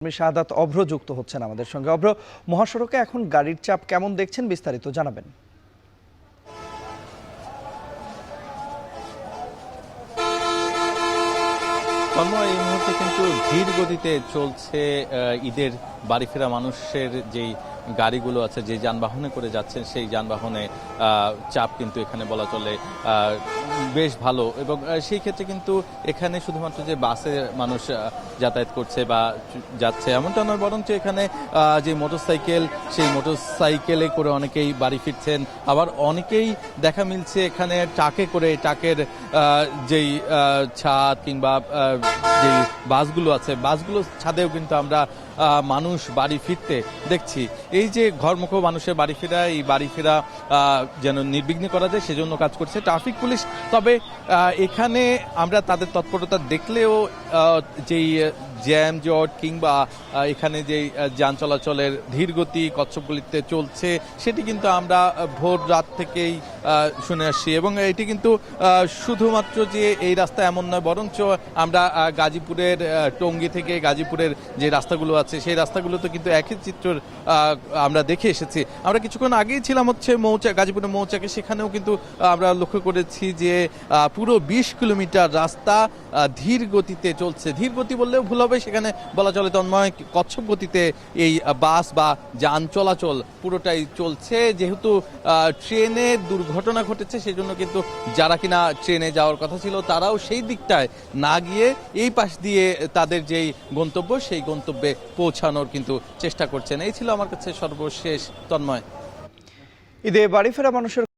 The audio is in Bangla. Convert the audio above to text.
শাহাদাত অভ্র যুক্ত হচ্ছেন আমাদের সঙ্গে। অভ্র, মহাসড়কে এখন গাড়ির চাপ কেমন দেখছেন, বিস্তারিত জানাবেন। এই মুহূর্তে কিন্তু ধীর গতিতে চলছে ঈদের বাড়ি ফেরা মানুষের যেই গাড়িগুলো আছে, যে যানবাহনে করে যাচ্ছেন, সেই যানবাহনে চাপ কিন্তু এখানে বলা চলে বেশ ভালো। এবং সেই ক্ষেত্রে কিন্তু এখানে শুধুমাত্র যে বাসে মানুষ যাতায়াত করছে বা যাচ্ছে এমনটা নয়, বরঞ্চ এখানে যে মোটরসাইকেল, সেই মোটরসাইকেলে করে অনেকেই বাড়ি ফিরছেন। আবার অনেকেই দেখা মিলছে এখানে ট্রাকে করে, ট্রাকের যেই ছাদ কিংবা যে বাসগুলো আছে, বাসগুলো ছাদেও কিন্তু আমরা মানুষ বাড়ি ফিরতে দেখছি। এই যে ঘরমুখ মানুষের বাড়ি ফেরা, এই বাড়ি ফেরা যেন নির্বিঘ্ন করা যায় সেজন্য কাজ করছে ট্রাফিক পুলিশ। তবে এখানে আমরা তাদের তৎপরতা দেখলেও যেই জ্যাম জট কিংবা এখানে যেই যান চলাচলের ধীর গতি কচ্ছপগুলিতে চলছে, সেটি কিন্তু আমরা ভোর রাত থেকেই শুনে আসছি। এবং এটি কিন্তু শুধুমাত্র যে এই রাস্তা এমন নয়, বরঞ্চ আমরা গাজীপুরের টঙ্গী থেকে গাজীপুরের যে রাস্তাগুলো আছে, সেই রাস্তাগুলোতে কিন্তু একই চিত্র আমরা দেখে এসেছি। আমরা কিছুক্ষণ আগেই ছিলাম হচ্ছে গাজীপুরের মৌচাকে, সেখানেও কিন্তু আমরা লক্ষ্য করেছি যে পুরো 20 কিলোমিটার রাস্তা ধীর গতিতে চলছে। ধীর গতি বললেও ভুল হবে, সেখানে বলা চলে তন্ময় কচ্ছপ গতিতে এই বাস বা যান চলাচল পুরোটাই চলছে। যেহেতু ট্রেনে দুর্ঘটনা ঘটেছে, সেজন্য কিন্তু যারা কিনা ট্রেনে যাওয়ার কথা ছিল তারাও সেই দিকটায় না গিয়ে এই পাশ দিয়ে তাদের যেই গন্তব্য, সেই গন্তব্যে পৌঁছানোর কিন্তু চেষ্টা করছেন। এই ছিল আমার কাছে সর্বশেষ তন্ময়। ঈদে বাড়ি ফেরা মানুষের